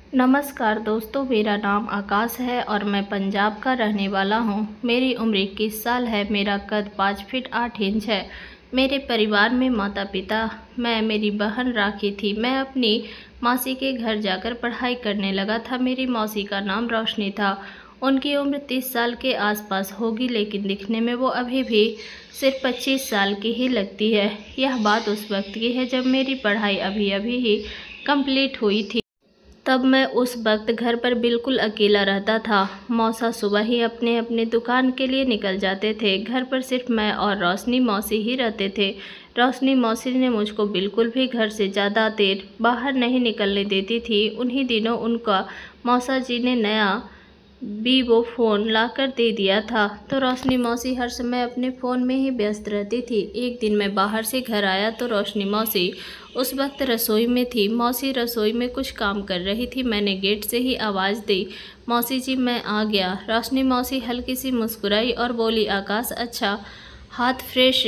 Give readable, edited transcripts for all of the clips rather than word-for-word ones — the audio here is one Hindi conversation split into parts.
नमस्कार दोस्तों, मेरा नाम आकाश है और मैं पंजाब का रहने वाला हूँ। मेरी उम्र 21 साल है। मेरा कद 5 फीट 8 इंच है। मेरे परिवार में माता पिता, मैं, मेरी बहन राखी थी। मैं अपनी मौसी के घर जाकर पढ़ाई करने लगा था। मेरी मौसी का नाम रोशनी था। उनकी उम्र 30 साल के आसपास होगी, लेकिन दिखने में वो अभी भी सिर्फ 25 साल की ही लगती है। यह बात उस वक्त की है जब मेरी पढ़ाई अभी अभी ही कंप्लीट हुई थी। तब मैं उस वक्त घर पर बिल्कुल अकेला रहता था। मौसा सुबह ही अपने अपने दुकान के लिए निकल जाते थे। घर पर सिर्फ मैं और रोशनी मौसी ही रहते थे। रोशनी मौसी ने मुझको बिल्कुल भी घर से ज़्यादा देर बाहर नहीं निकलने देती थी। उन्हीं दिनों उनका मौसा जी ने नया वीवो फ़ोन लाकर दे दिया था, तो रोशनी मौसी हर समय अपने फ़ोन में ही व्यस्त रहती थी। एक दिन मैं बाहर से घर आया तो रोशनी मौसी उस वक्त रसोई में थी। मौसी रसोई में कुछ काम कर रही थी। मैंने गेट से ही आवाज़ दी, मौसी जी मैं आ गया। रोशनी मौसी हल्की सी मुस्कुराई और बोली, आकाश अच्छा, हाथ फ्रेश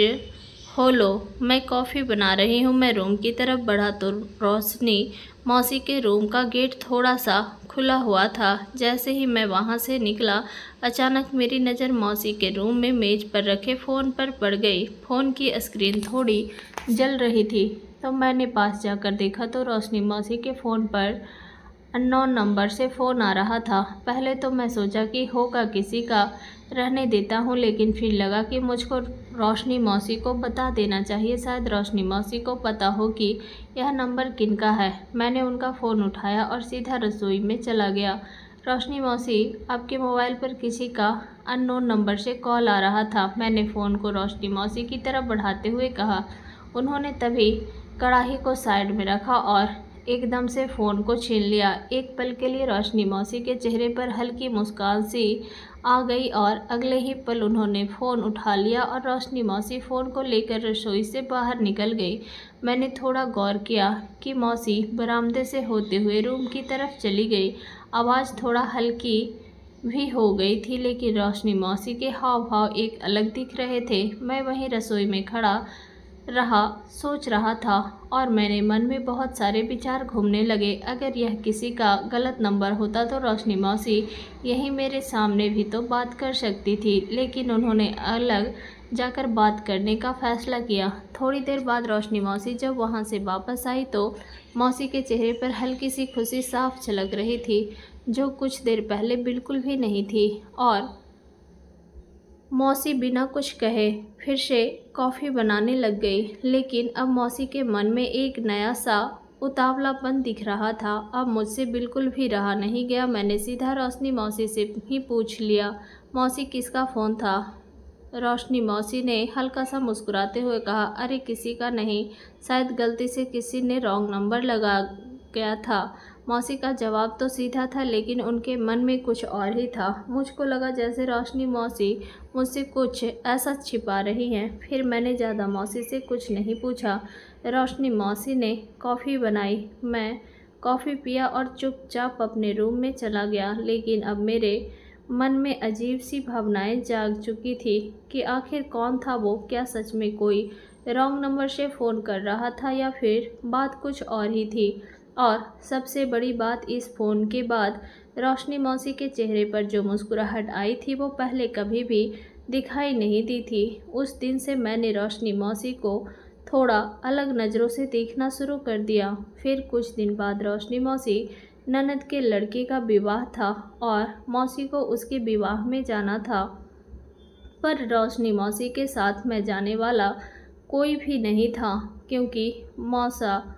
हो लो, मैं कॉफ़ी बना रही हूँ। मैं रूम की तरफ बढ़ा तो रोशनी मौसी के रूम का गेट थोड़ा सा खुला हुआ था। जैसे ही मैं वहाँ से निकला, अचानक मेरी नज़र मौसी के रूम में मेज पर रखे फ़ोन पर पड़ गई। फ़ोन की स्क्रीन थोड़ी जल रही थी, तो मैंने पास जाकर देखा तो रोशनी मौसी के फ़ोन पर अननोन नंबर से फ़ोन आ रहा था। पहले तो मैं सोचा कि होगा किसी का, रहने देता हूँ, लेकिन फिर लगा कि मुझको रोशनी मौसी को बता देना चाहिए। शायद रोशनी मौसी को पता हो कि यह नंबर किनका है। मैंने उनका फ़ोन उठाया और सीधा रसोई में चला गया। रोशनी मौसी, आपके मोबाइल पर किसी का अननोन नंबर से कॉल आ रहा था। मैंने फ़ोन को रोशनी मौसी की तरफ बढ़ाते हुए कहा। उन्होंने तभी कढ़ाई को साइड में रखा और एकदम से फ़ोन को छीन लिया। एक पल के लिए रोशनी मौसी के चेहरे पर हल्की मुस्कान सी आ गई और अगले ही पल उन्होंने फ़ोन उठा लिया और रोशनी मौसी फ़ोन को लेकर रसोई से बाहर निकल गई। मैंने थोड़ा गौर किया कि मौसी बरामदे से होते हुए रूम की तरफ चली गई। आवाज़ थोड़ा हल्की भी हो गई थी, लेकिन रोशनी मौसी के हाव भाव एक अलग दिख रहे थे। मैं वहीं रसोई में खड़ा रहा, सोच रहा था और मेरे मन में बहुत सारे विचार घूमने लगे। अगर यह किसी का गलत नंबर होता तो रोशनी मौसी यही मेरे सामने भी तो बात कर सकती थी, लेकिन उन्होंने अलग जाकर बात करने का फैसला किया। थोड़ी देर बाद रोशनी मौसी जब वहां से वापस आई तो मौसी के चेहरे पर हल्की सी खुशी साफ झलक रही थी, जो कुछ देर पहले बिल्कुल भी नहीं थी। और मौसी बिना कुछ कहे फिर से कॉफ़ी बनाने लग गई, लेकिन अब मौसी के मन में एक नया सा उतावलापन दिख रहा था। अब मुझसे बिल्कुल भी रहा नहीं गया। मैंने सीधा रोशनी मौसी से ही पूछ लिया, मौसी किसका फ़ोन था? रोशनी मौसी ने हल्का सा मुस्कुराते हुए कहा, अरे किसी का नहीं, शायद गलती से किसी ने रॉन्ग नंबर लगा गया था। मौसी का जवाब तो सीधा था, लेकिन उनके मन में कुछ और ही था। मुझको लगा जैसे रोशनी मौसी मुझसे कुछ ऐसा छिपा रही हैं। फिर मैंने ज़्यादा मौसी से कुछ नहीं पूछा। रोशनी मौसी ने कॉफ़ी बनाई, मैं कॉफ़ी पिया और चुपचाप अपने रूम में चला गया। लेकिन अब मेरे मन में अजीब सी भावनाएं जाग चुकी थी कि आखिर कौन था वो? क्या सच में कोई रॉन्ग नंबर से फ़ोन कर रहा था या फिर बात कुछ और ही थी? और सबसे बड़ी बात, इस फ़ोन के बाद रोशनी मौसी के चेहरे पर जो मुस्कुराहट आई थी वो पहले कभी भी दिखाई नहीं दी थी। उस दिन से मैंने रोशनी मौसी को थोड़ा अलग नज़रों से देखना शुरू कर दिया। फिर कुछ दिन बाद रोशनी मौसी ननद के लड़के का विवाह था और मौसी को उसके विवाह में जाना था, पर रोशनी मौसी के साथ में जाने वाला कोई भी नहीं था, क्योंकि मौसा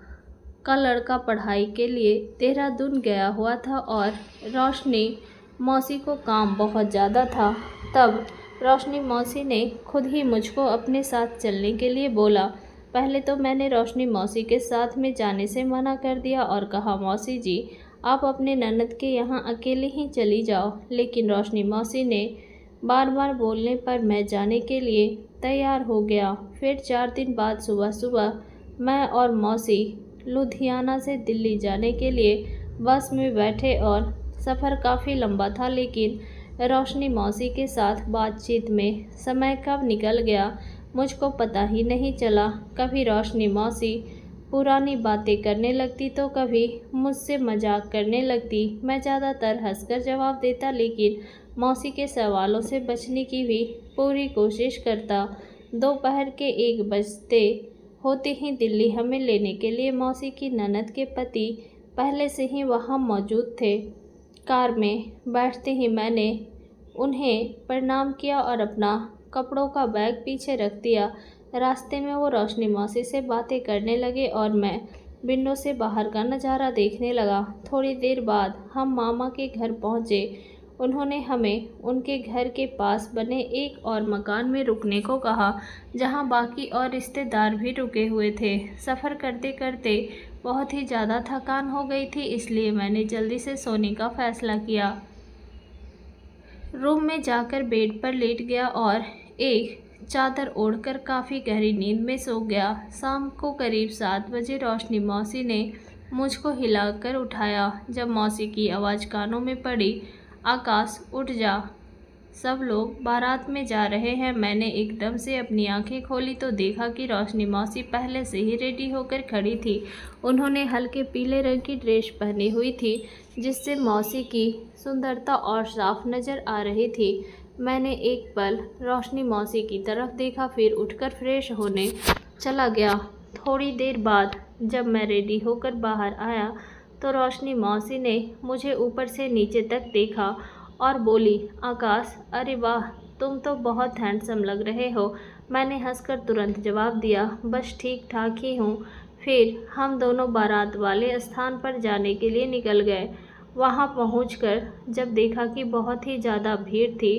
का लड़का पढ़ाई के लिए देहरादून गया हुआ था और रोशनी मौसी को काम बहुत ज़्यादा था। तब रोशनी मौसी ने खुद ही मुझको अपने साथ चलने के लिए बोला। पहले तो मैंने रोशनी मौसी के साथ में जाने से मना कर दिया और कहा, मौसी जी आप अपने ननद के यहाँ अकेले ही चली जाओ। लेकिन रोशनी मौसी ने बार बार बोलने पर मैं जाने के लिए तैयार हो गया। फिर 4 दिन बाद सुबह सुबह मैं और मौसी लुधियाना से दिल्ली जाने के लिए बस में बैठे और सफ़र काफ़ी लंबा था, लेकिन रोशनी मौसी के साथ बातचीत में समय कब निकल गया मुझको पता ही नहीं चला। कभी रोशनी मौसी पुरानी बातें करने लगती तो कभी मुझसे मजाक करने लगती। मैं ज़्यादातर हंसकर जवाब देता, लेकिन मौसी के सवालों से बचने की भी पूरी कोशिश करता। दोपहर के 1 बजते होते ही दिल्ली हमें लेने के लिए मौसी की ननद के पति पहले से ही वहाँ मौजूद थे। कार में बैठते ही मैंने उन्हें प्रणाम किया और अपना कपड़ों का बैग पीछे रख दिया। रास्ते में वो रोशनी मौसी से बातें करने लगे और मैं विंडो से बाहर का नज़ारा देखने लगा। थोड़ी देर बाद हम मामा के घर पहुँचे। उन्होंने हमें उनके घर के पास बने एक और मकान में रुकने को कहा, जहां बाकी और रिश्तेदार भी रुके हुए थे। सफ़र करते करते बहुत ही ज़्यादा थकान हो गई थी, इसलिए मैंने जल्दी से सोने का फ़ैसला किया। रूम में जाकर बेड पर लेट गया और एक चादर ओढ़कर काफ़ी गहरी नींद में सो गया। शाम को करीब 7 बजे रोशनी मौसी ने मुझको हिलाकर उठाया। जब मौसी की आवाज़ कानों में पड़ी, आकाश उठ जा, सब लोग बारात में जा रहे हैं। मैंने एकदम से अपनी आंखें खोली तो देखा कि रोशनी मौसी पहले से ही रेडी होकर खड़ी थी। उन्होंने हल्के पीले रंग की ड्रेस पहनी हुई थी, जिससे मौसी की सुंदरता और साफ नज़र आ रही थी। मैंने एक पल रोशनी मौसी की तरफ देखा, फिर उठकर फ्रेश होने चला गया। थोड़ी देर बाद जब मैं रेडी होकर बाहर आया तो रोशनी मौसी ने मुझे ऊपर से नीचे तक देखा और बोली, आकाश, अरे वाह, तुम तो बहुत हैंडसम लग रहे हो। मैंने हंसकर तुरंत जवाब दिया, बस ठीक ठाक ही हूँ। फिर हम दोनों बारात वाले स्थान पर जाने के लिए निकल गए। वहाँ पहुँचकर जब देखा कि बहुत ही ज़्यादा भीड़ थी,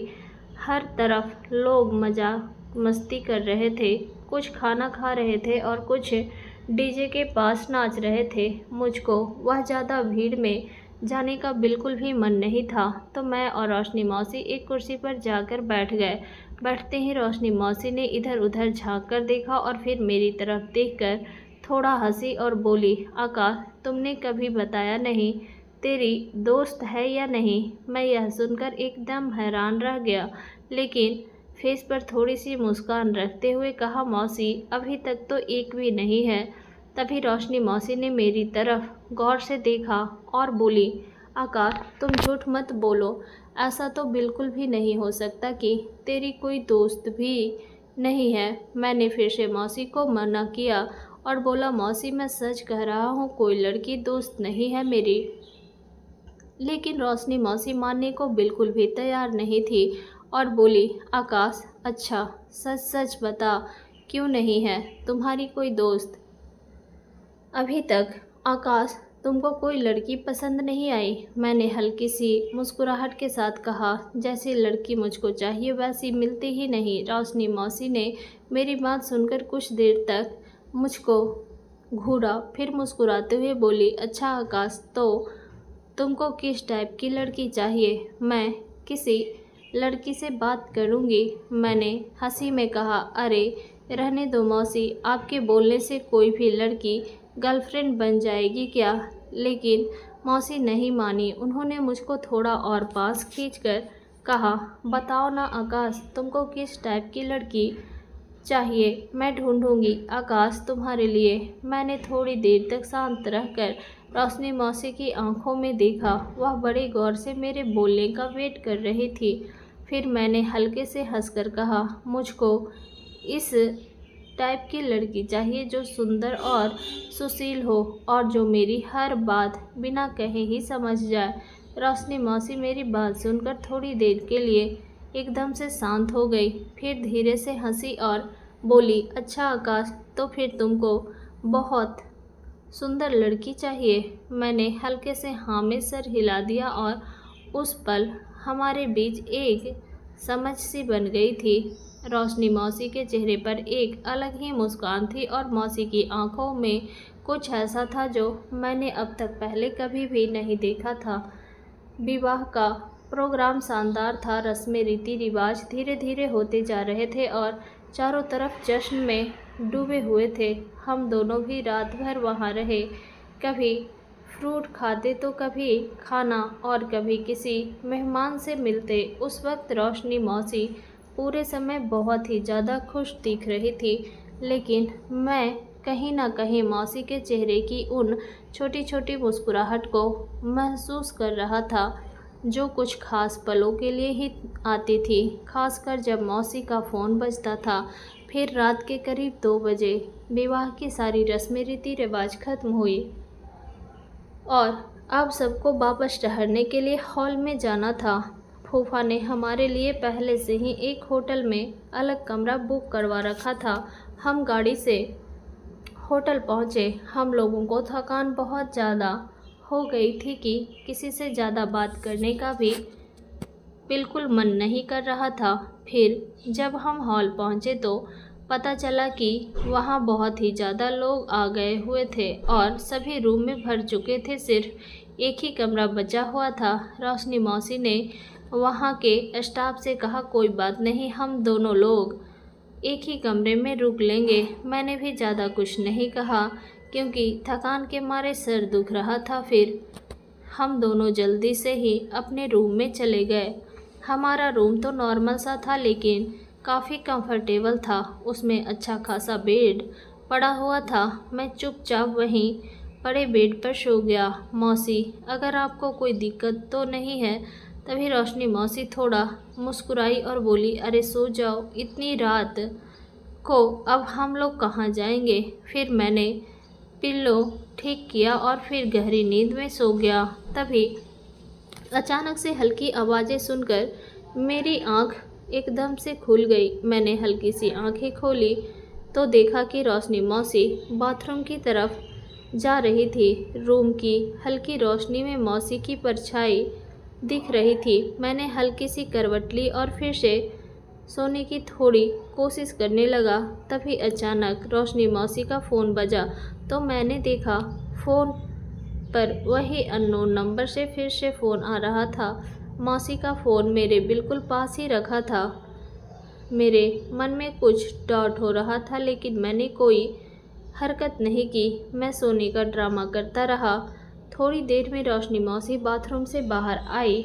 हर तरफ लोग मजाक मस्ती कर रहे थे, कुछ खाना खा रहे थे और कुछ डीजे के पास नाच रहे थे। मुझको वह ज़्यादा भीड़ में जाने का बिल्कुल भी मन नहीं था, तो मैं और रोशनी मौसी एक कुर्सी पर जाकर बैठ गए। बैठते ही रोशनी मौसी ने इधर उधर झांक कर देखा और फिर मेरी तरफ देखकर थोड़ा हंसी और बोली, आकाश, तुमने कभी बताया नहीं तेरी दोस्त है या नहीं। मैं यह सुनकर एकदम हैरान रह गया, लेकिन फेस पर थोड़ी सी मुस्कान रखते हुए कहा, मौसी, अभी तक तो एक भी नहीं है। तभी रोशनी मौसी ने मेरी तरफ गौर से देखा और बोली, आकाश, तुम झूठ मत बोलो, ऐसा तो बिल्कुल भी नहीं हो सकता कि तेरी कोई दोस्त भी नहीं है। मैंने फिर से मौसी को मना किया और बोला, मौसी, मैं सच कह रहा हूँ, कोई लड़की दोस्त नहीं है मेरी। लेकिन रोशनी मौसी मानने को बिल्कुल भी तैयार नहीं थी और बोली, आकाश, अच्छा, सच सच बता, क्यों नहीं है तुम्हारी कोई दोस्त? अभी तक आकाश तुमको कोई लड़की पसंद नहीं आई? मैंने हल्की सी मुस्कुराहट के साथ कहा, जैसी लड़की मुझको चाहिए वैसी मिलती ही नहीं। रोशनी मौसी ने मेरी बात सुनकर कुछ देर तक मुझको घूरा, फिर मुस्कुराते हुए बोली, अच्छा आकाश, तो तुमको किस टाइप की लड़की चाहिए? मैं किसी लड़की से बात करूँगी। मैंने हंसी में कहा, अरे रहने दो मौसी, आपके बोलने से कोई भी लड़की गर्लफ्रेंड बन जाएगी क्या? लेकिन मौसी नहीं मानी। उन्होंने मुझको थोड़ा और पास खींचकर कहा, बताओ ना आकाश, तुमको किस टाइप की लड़की चाहिए? मैं ढूंढूंगी आकाश तुम्हारे लिए। मैंने थोड़ी देर तक शांत रहकर रोशनी मौसी की आंखों में देखा। वह बड़े गौर से मेरे बोलने का वेट कर रही थी। फिर मैंने हल्के से हंसकर कहा, मुझको इस टाइप की लड़की चाहिए जो सुंदर और सुशील हो और जो मेरी हर बात बिना कहे ही समझ जाए। रोशनी मौसी मेरी बात सुनकर थोड़ी देर के लिए एकदम से शांत हो गई, फिर धीरे से हंसी और बोली, अच्छा आकाश, तो फिर तुमको बहुत सुंदर लड़की चाहिए? मैंने हल्के से हाँ में सर हिला दिया और उस पल हमारे बीच एक समझ सी बन गई थी। रोशनी मौसी के चेहरे पर एक अलग ही मुस्कान थी और मौसी की आंखों में कुछ ऐसा था जो मैंने अब तक पहले कभी भी नहीं देखा था। विवाह का प्रोग्राम शानदार था। रस्में रीति रिवाज धीरे धीरे होते जा रहे थे और चारों तरफ जश्न में डूबे हुए थे। हम दोनों भी रात भर वहाँ रहे, कभी फ्रूट खाते तो कभी खाना और कभी किसी मेहमान से मिलते। उस वक्त रोशनी मौसी पूरे समय बहुत ही ज़्यादा खुश दिख रही थी, लेकिन मैं कहीं ना कहीं मौसी के चेहरे की उन छोटी छोटी मुस्कुराहट को महसूस कर रहा था, जो कुछ खास पलों के लिए ही आती थी, खासकर जब मौसी का फ़ोन बजता था। फिर रात के करीब 2 बजे विवाह की सारी रस्में रीति रिवाज खत्म हुई और अब सबको वापस ठहरने के लिए हॉल में जाना था। फूफा ने हमारे लिए पहले से ही एक होटल में अलग कमरा बुक करवा रखा था। हम गाड़ी से होटल पहुँचे। हम लोगों को थकान बहुत ज़्यादा हो गई थी कि किसी से ज़्यादा बात करने का भी बिल्कुल मन नहीं कर रहा था। फिर जब हम हॉल पहुँचे तो पता चला कि वहाँ बहुत ही ज़्यादा लोग आ गए हुए थे और सभी रूम में भर चुके थे। सिर्फ एक ही कमरा बचा हुआ था। रोशनी मौसी ने वहाँ के स्टाफ से कहा, कोई बात नहीं, हम दोनों लोग एक ही कमरे में रुक लेंगे। मैंने भी ज़्यादा कुछ नहीं कहा क्योंकि थकान के मारे सर दुख रहा था। फिर हम दोनों जल्दी से ही अपने रूम में चले गए। हमारा रूम तो नॉर्मल सा था लेकिन काफ़ी कंफर्टेबल था। उसमें अच्छा खासा बेड पड़ा हुआ था। मैं चुपचाप वहीं पड़े बेड पर सो गया। मौसी, अगर आपको कोई दिक्कत तो नहीं है? तभी रोशनी मौसी थोड़ा मुस्कुराई और बोली, अरे सो जाओ, इतनी रात को अब हम लोग कहाँ जाएंगे। फिर मैंने पिल्लो ठीक किया और फिर गहरी नींद में सो गया। तभी अचानक से हल्की आवाज़ें सुनकर मेरी आँख एकदम से खुल गई। मैंने हल्की सी आंखें खोली तो देखा कि रोशनी मौसी बाथरूम की तरफ जा रही थी। रूम की हल्की रोशनी में मौसी की परछाई दिख रही थी। मैंने हल्की सी करवट ली और फिर से सोने की थोड़ी कोशिश करने लगा। तभी अचानक रोशनी मौसी का फ़ोन बजा तो मैंने देखा फ़ोन पर वही अननोन नंबर से फिर से फ़ोन आ रहा था। मौसी का फ़ोन मेरे बिल्कुल पास ही रखा था। मेरे मन में कुछ डाउट हो रहा था लेकिन मैंने कोई हरकत नहीं की। मैं सोने का ड्रामा करता रहा। थोड़ी देर में रोशनी मौसी बाथरूम से बाहर आई।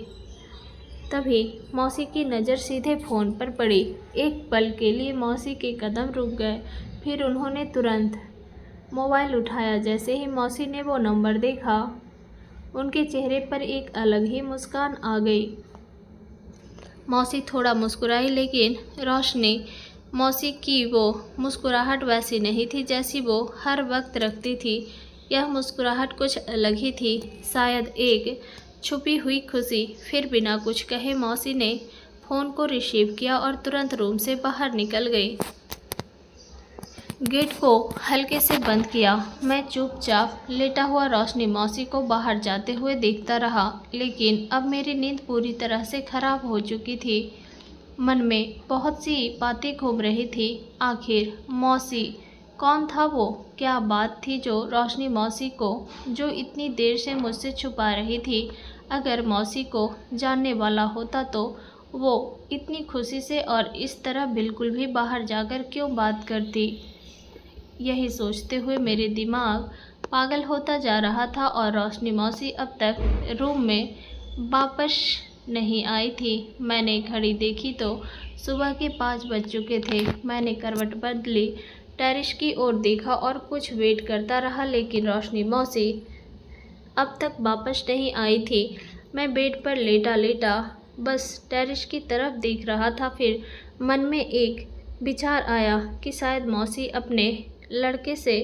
तभी मौसी की नज़र सीधे फ़ोन पर पड़ी। एक पल के लिए मौसी के कदम रुक गए। फिर उन्होंने तुरंत मोबाइल उठाया। जैसे ही मौसी ने वो नंबर देखा, उनके चेहरे पर एक अलग ही मुस्कान आ गई। मौसी थोड़ा मुस्कुराई लेकिन रोशनी मौसी की वो मुस्कुराहट वैसी नहीं थी जैसी वो हर वक्त रखती थी। यह मुस्कुराहट कुछ अलग ही थी, शायद एक छुपी हुई खुशी। फिर बिना कुछ कहे मौसी ने फ़ोन को रिसीव किया और तुरंत रूम से बाहर निकल गई। गेट को हल्के से बंद किया। मैं चुपचाप लेटा हुआ रोशनी मौसी को बाहर जाते हुए देखता रहा, लेकिन अब मेरी नींद पूरी तरह से खराब हो चुकी थी। मन में बहुत सी बातें घूम रही थी। आखिर मौसी कौन था वो? क्या बात थी जो रोशनी मौसी को जो इतनी देर से मुझसे छुपा रही थी? अगर मौसी को जानने वाला होता तो वो इतनी खुशी से और इस तरह बिल्कुल भी बाहर जाकर क्यों बात करती? यही सोचते हुए मेरे दिमाग पागल होता जा रहा था और रोशनी मौसी अब तक रूम में वापस नहीं आई थी। मैंने घड़ी देखी तो सुबह के 5 बज चुके थे। मैंने करवट बदली, टेरेस की ओर देखा और कुछ वेट करता रहा लेकिन रोशनी मौसी अब तक वापस नहीं आई थी। मैं बेड पर लेटा लेटा बस टेरेस की तरफ देख रहा था। फिर मन में एक विचार आया कि शायद मौसी अपने लड़के से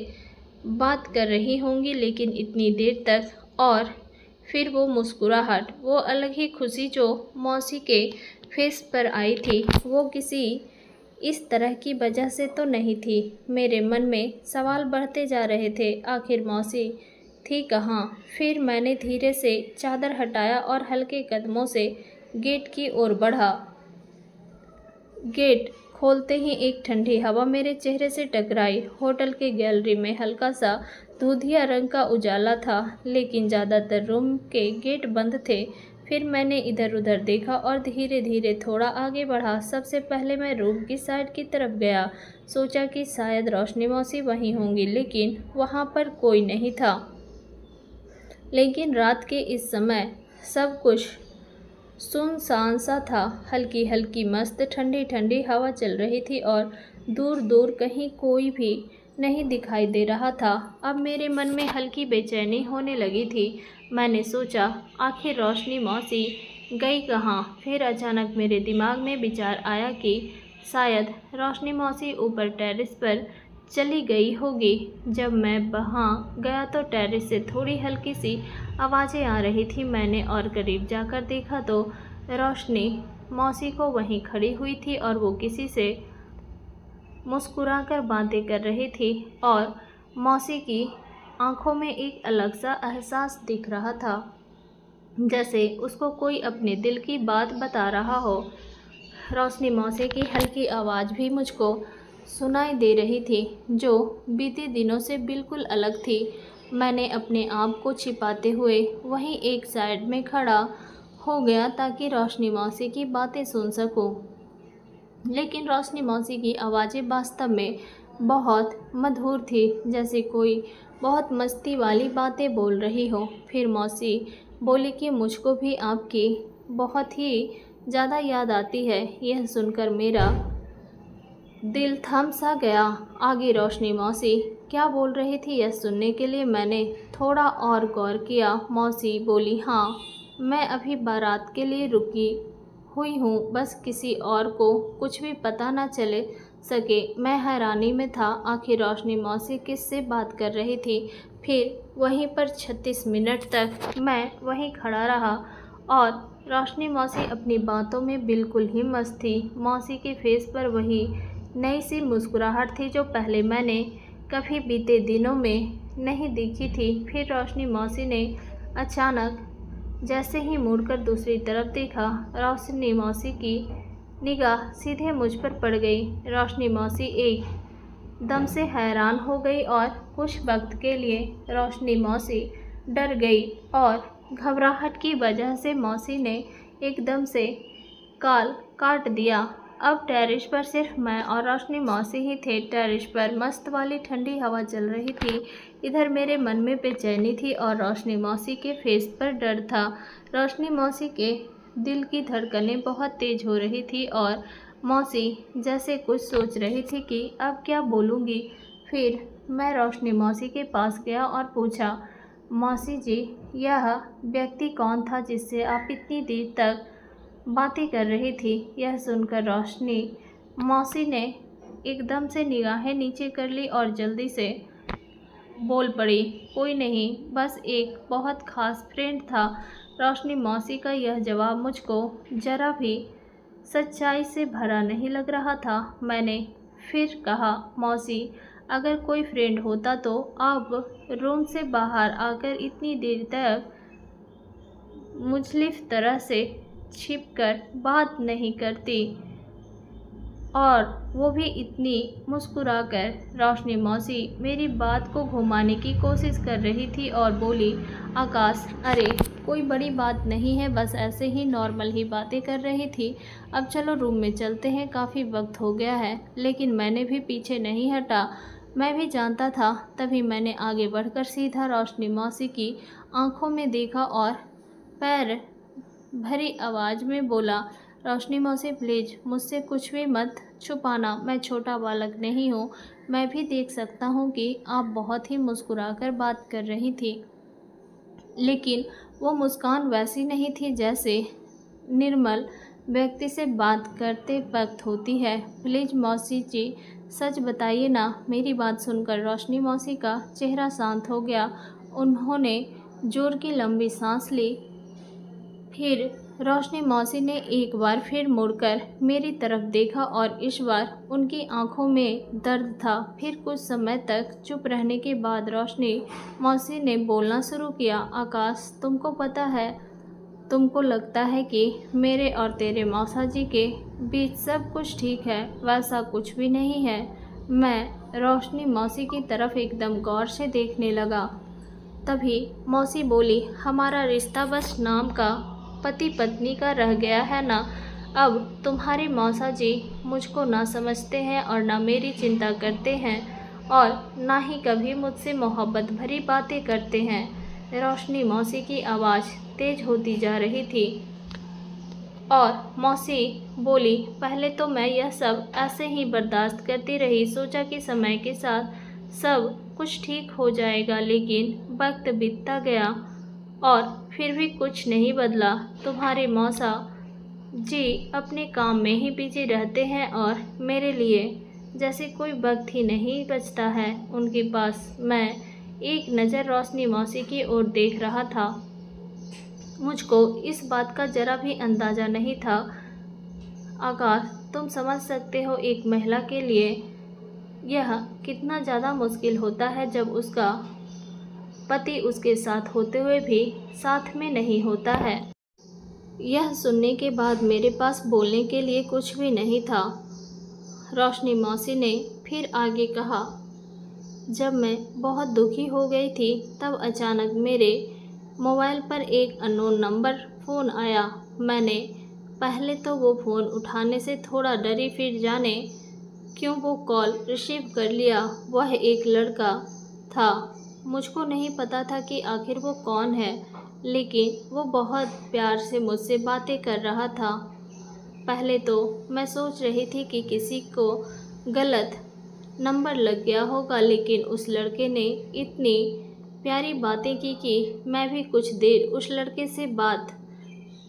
बात कर रही होंगी, लेकिन इतनी देर तक। और फिर वो मुस्कुराहट, वो अलग ही खुशी जो मौसी के फेस पर आई थी, वो किसी इस तरह की वजह से तो नहीं थी। मेरे मन में सवाल बढ़ते जा रहे थे, आखिर मौसी थी कहाँ? फिर मैंने धीरे से चादर हटाया और हल्के कदमों से गेट की ओर बढ़ा। गेट खोलते ही एक ठंडी हवा मेरे चेहरे से टकराई। होटल के गैलरी में हल्का सा दूधिया रंग का उजाला था, लेकिन ज़्यादातर रूम के गेट बंद थे। फिर मैंने इधर उधर देखा और धीरे धीरे थोड़ा आगे बढ़ा। सबसे पहले मैं रूम की साइड की तरफ गया। सोचा कि शायद रोशनी मौसी वहीं होंगी, लेकिन वहाँ पर कोई नहीं था। लेकिन रात के इस समय सब कुछ सुनसान सा था। हल्की हल्की मस्त ठंडी ठंडी हवा चल रही थी और दूर दूर कहीं कोई भी नहीं दिखाई दे रहा था। अब मेरे मन में हल्की बेचैनी होने लगी थी। मैंने सोचा, आखिर रोशनी मौसी गई कहाँ? फिर अचानक मेरे दिमाग में विचार आया कि शायद रोशनी मौसी ऊपर टेरेस पर चली गई होगी। जब मैं वहाँ गया तो टेरेस से थोड़ी हल्की सी आवाज़ें आ रही थी। मैंने और करीब जाकर देखा तो रोशनी मौसी को वहीं खड़ी हुई थी और वो किसी से मुस्कुराकर बातें कर रही थी और मौसी की आंखों में एक अलग सा एहसास दिख रहा था, जैसे उसको कोई अपने दिल की बात बता रहा हो। रोशनी मौसी की हल्की आवाज़ भी मुझको सुनाई दे रही थी, जो बीते दिनों से बिल्कुल अलग थी। मैंने अपने आप को छिपाते हुए वहीं एक साइड में खड़ा हो गया ताकि रोशनी मौसी की बातें सुन सकूं। लेकिन रोशनी मौसी की आवाज़ें वास्तव में बहुत मधुर थी, जैसे कोई बहुत मस्ती वाली बातें बोल रही हो। फिर मौसी बोली कि मुझको भी आपकी बहुत ही ज़्यादा याद आती है। यह सुनकर मेरा दिल थम सा गया। आगे रोशनी मौसी क्या बोल रही थी यह सुनने के लिए मैंने थोड़ा और गौर किया। मौसी बोली, हाँ, मैं अभी बारात के लिए रुकी हुई हूँ, बस किसी और को कुछ भी पता ना चले सके। मैं हैरानी में था, आखिर रोशनी मौसी किससे बात कर रही थी। फिर वहीं पर 36 मिनट तक मैं वहीं खड़ा रहा और रोशनी मौसी अपनी बातों में बिल्कुल ही मस्त थी। मौसी के फेस पर वही नई सी मुस्कुराहट थी जो पहले मैंने कभी बीते दिनों में नहीं देखी थी। फिर रोशनी मौसी ने अचानक जैसे ही मुड़कर दूसरी तरफ देखा, रोशनी मौसी की निगाह सीधे मुझ पर पड़ गई। रोशनी मौसी एक दम से हैरान हो गई और कुछ वक्त के लिए रोशनी मौसी डर गई और घबराहट की वजह से मौसी ने एकदम से काल काट दिया। अब टेरेस पर सिर्फ मैं और रोशनी मौसी ही थे। टेरेस पर मस्त वाली ठंडी हवा चल रही थी। इधर मेरे मन में बेचैनी थी और रोशनी मौसी के फेस पर डर था। रोशनी मौसी के दिल की धड़कनें बहुत तेज हो रही थी और मौसी जैसे कुछ सोच रही थी कि अब क्या बोलूँगी। फिर मैं रोशनी मौसी के पास गया और पूछा, मौसी जी, यह व्यक्ति कौन था जिससे आप इतनी देर तक बातें कर रही थी? यह सुनकर रोशनी मौसी ने एकदम से निगाहें नीचे कर ली और जल्दी से बोल पड़ी, कोई नहीं, बस एक बहुत ख़ास फ्रेंड था। रोशनी मौसी का यह जवाब मुझको ज़रा भी सच्चाई से भरा नहीं लग रहा था। मैंने फिर कहा, मौसी, अगर कोई फ्रेंड होता तो आप रूम से बाहर आकर इतनी देर तक मुख्तलिफ तरह से छिपकर बात नहीं करती, और वो भी इतनी मुस्कुराकर। रोशनी मौसी मेरी बात को घुमाने की कोशिश कर रही थी और बोली, आकाश, अरे कोई बड़ी बात नहीं है, बस ऐसे ही नॉर्मल ही बातें कर रही थी। अब चलो रूम में चलते हैं, काफ़ी वक्त हो गया है। लेकिन मैंने भी पीछे नहीं हटा। मैं भी जानता था। तभी मैंने आगे बढ़कर सीधा रोशनी मौसी की आंखों में देखा और पैर भरी आवाज़ में बोला, रोशनी मौसी, प्लीज़ मुझसे कुछ भी मत छुपाना। मैं छोटा बालक नहीं हूँ। मैं भी देख सकता हूँ कि आप बहुत ही मुस्कुराकर बात कर रही थी, लेकिन वो मुस्कान वैसी नहीं थी जैसे निर्मल व्यक्ति से बात करते वक्त होती है। प्लीज़ मौसी जी, सच बताइए ना। मेरी बात सुनकर रोशनी मौसी का चेहरा शांत हो गया। उन्होंने जोर की लंबी सांस ली। फिर रोशनी मौसी ने एक बार फिर मुड़कर मेरी तरफ देखा और इस बार उनकी आंखों में दर्द था। फिर कुछ समय तक चुप रहने के बाद रोशनी मौसी ने बोलना शुरू किया, आकाश, तुमको पता है, तुमको लगता है कि मेरे और तेरे मौसा जी के बीच सब कुछ ठीक है, वैसा कुछ भी नहीं है। मैं रोशनी मौसी की तरफ एकदम गौर से देखने लगा। तभी मौसी बोली, हमारा रिश्ता बस नाम का पति पत्नी का रह गया है ना। अब तुम्हारे मौसा जी मुझको ना समझते हैं और ना मेरी चिंता करते हैं और ना ही कभी मुझसे मोहब्बत भरी बातें करते हैं। रोशनी मौसी की आवाज़ तेज होती जा रही थी और मौसी बोली, पहले तो मैं यह सब ऐसे ही बर्दाश्त करती रही, सोचा कि समय के साथ सब कुछ ठीक हो जाएगा। लेकिन वक्त बीतता गया और फिर भी कुछ नहीं बदला। तुम्हारे मौसा जी अपने काम में ही बिजी रहते हैं और मेरे लिए जैसे कोई वक्त ही नहीं बचता है उनके पास। मैं एक नज़र रोशनी मौसी की ओर देख रहा था। मुझको इस बात का जरा भी अंदाज़ा नहीं था। आकाश, तुम समझ सकते हो एक महिला के लिए यह कितना ज़्यादा मुश्किल होता है जब उसका पति उसके साथ होते हुए भी साथ में नहीं होता है। यह सुनने के बाद मेरे पास बोलने के लिए कुछ भी नहीं था। रोशनी मौसी ने फिर आगे कहा, जब मैं बहुत दुखी हो गई थी तब अचानक मेरे मोबाइल पर एक अननोन नंबर फ़ोन आया। मैंने पहले तो वो फ़ोन उठाने से थोड़ा डरी, फिर जाने क्यों वो कॉल रिसीव कर लिया। वह एक लड़का था। मुझको नहीं पता था कि आखिर वो कौन है, लेकिन वो बहुत प्यार से मुझसे बातें कर रहा था। पहले तो मैं सोच रही थी कि किसी को गलत नंबर लग गया होगा, लेकिन उस लड़के ने इतनी प्यारी बातें की कि मैं भी कुछ देर उस लड़के से बात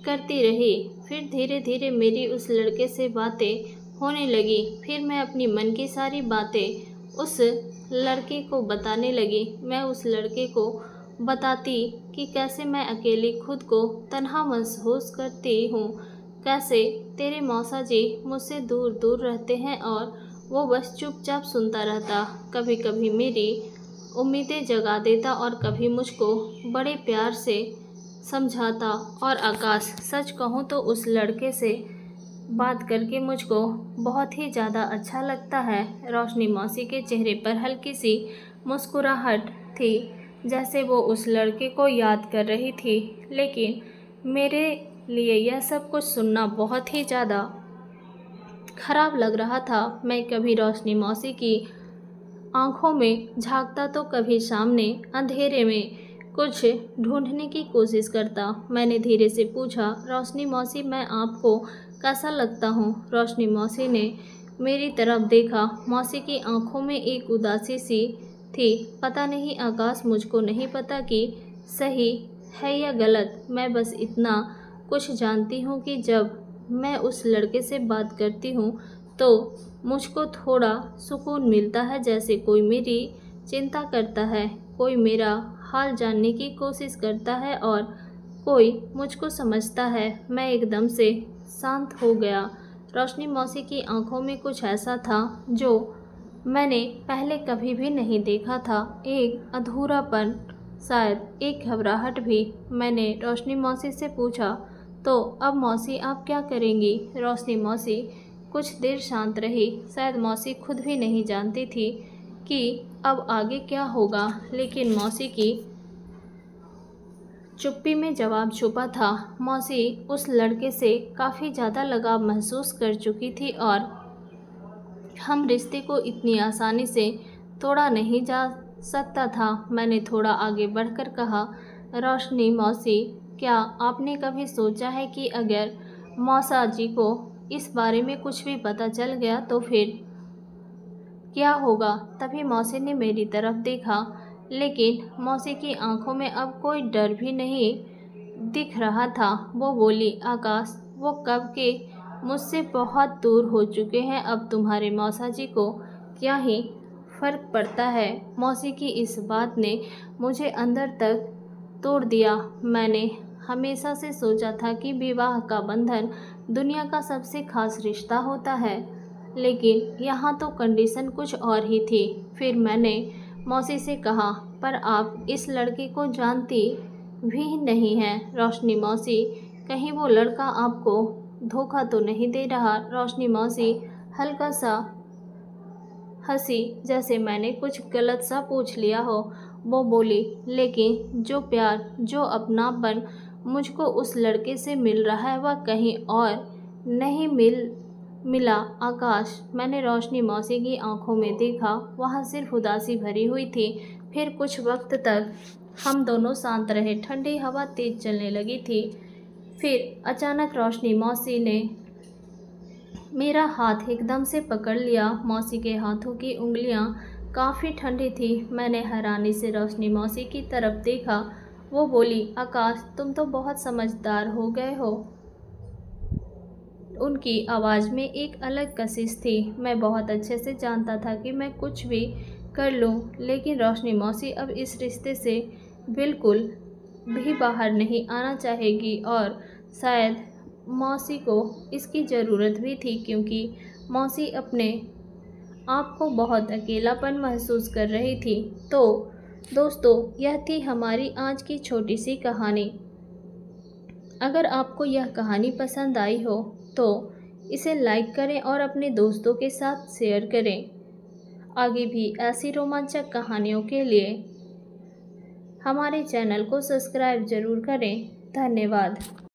करती रही। फिर धीरे धीरे मेरी उस लड़के से बातें होने लगी। फिर मैं अपनी मन की सारी बातें उस लड़के को बताने लगी। मैं उस लड़के को बताती कि कैसे मैं अकेली खुद को तन्हा महसूस करती हूँ, कैसे तेरे मौसा जी मुझसे दूर दूर रहते हैं और वो बस चुपचाप सुनता रहता। कभी कभी मेरी उम्मीदें जगा देता और कभी मुझको बड़े प्यार से समझाता। और आकाश, सच कहूँ तो उस लड़के से बात करके मुझको बहुत ही ज़्यादा अच्छा लगता है। रोशनी मौसी के चेहरे पर हल्की सी मुस्कुराहट थी, जैसे वो उस लड़के को याद कर रही थी। लेकिन मेरे लिए यह सब कुछ सुनना बहुत ही ज़्यादा खराब लग रहा था। मैं कभी रोशनी मौसी की आंखों में झांकता तो कभी सामने अंधेरे में कुछ ढूंढने की कोशिश करता। मैंने धीरे से पूछा, रोशनी मौसी, मैं आपको कैसा लगता हूँ? रोशनी मौसी ने मेरी तरफ देखा। मौसी की आंखों में एक उदासी सी थी। पता नहीं आकाश, मुझको नहीं पता कि सही है या गलत। मैं बस इतना कुछ जानती हूँ कि जब मैं उस लड़के से बात करती हूँ तो मुझको थोड़ा सुकून मिलता है, जैसे कोई मेरी चिंता करता है, कोई मेरा हाल जानने की कोशिश करता है और कोई मुझको समझता है। मैं एकदम से शांत हो गया। रोशनी मौसी की आंखों में कुछ ऐसा था जो मैंने पहले कभी भी नहीं देखा था। एक अधूरापन, शायद एक घबराहट भी। मैंने रोशनी मौसी से पूछा, तो अब मौसी आप क्या करेंगी? रोशनी मौसी कुछ देर शांत रही। शायद मौसी खुद भी नहीं जानती थी कि अब आगे क्या होगा, लेकिन मौसी की चुप्पी में जवाब छुपा था। मौसी उस लड़के से काफ़ी ज़्यादा लगाव महसूस कर चुकी थी और हम रिश्ते को इतनी आसानी से तोड़ा नहीं जा सकता था। मैंने थोड़ा आगे बढ़कर कहा, रोशनी मौसी, क्या आपने कभी सोचा है कि अगर मौसा जी को इस बारे में कुछ भी पता चल गया तो फिर क्या होगा? तभी मौसी ने मेरी तरफ देखा, लेकिन मौसी की आंखों में अब कोई डर भी नहीं दिख रहा था। वो बोली, आकाश, वो कब के मुझसे बहुत दूर हो चुके हैं। अब तुम्हारे मौसा जी को क्या ही फर्क पड़ता है? मौसी की इस बात ने मुझे अंदर तक तोड़ दिया। मैंने हमेशा से सोचा था कि विवाह का बंधन दुनिया का सबसे खास रिश्ता होता है, लेकिन यहाँ तो कंडीशन कुछ और ही थी। फिर मैंने मौसी से कहा, पर आप इस लड़के को जानती भी नहीं हैं। रोशनी मौसी, कहीं वो लड़का आपको धोखा तो नहीं दे रहा? रोशनी मौसी हल्का सा हंसी, जैसे मैंने कुछ गलत सा पूछ लिया हो। वो बोली, लेकिन जो प्यार, जो अपनापन मुझको उस लड़के से मिल रहा है वह कहीं और नहीं मिला आकाश। मैंने रोशनी मौसी की आंखों में देखा, वहाँ सिर्फ उदासी भरी हुई थी। फिर कुछ वक्त तक हम दोनों शांत रहे। ठंडी हवा तेज चलने लगी थी। फिर अचानक रोशनी मौसी ने मेरा हाथ एकदम से पकड़ लिया। मौसी के हाथों की उंगलियां काफ़ी ठंडी थी। मैंने हैरानी से रोशनी मौसी की तरफ देखा। वो बोली, आकाश तुम तो बहुत समझदार हो गए हो। उनकी आवाज़ में एक अलग कशिश थी। मैं बहुत अच्छे से जानता था कि मैं कुछ भी कर लूं, लेकिन रोशनी मौसी अब इस रिश्ते से बिल्कुल भी बाहर नहीं आना चाहेगी और शायद मौसी को इसकी ज़रूरत भी थी, क्योंकि मौसी अपने आप को बहुत अकेलापन महसूस कर रही थी। तो दोस्तों, यह थी हमारी आज की छोटी सी कहानी। अगर आपको यह कहानी पसंद आई हो तो इसे लाइक करें और अपने दोस्तों के साथ शेयर करें। आगे भी ऐसी रोमांचक कहानियों के लिए हमारे चैनल को सब्सक्राइब ज़रूर करें। धन्यवाद।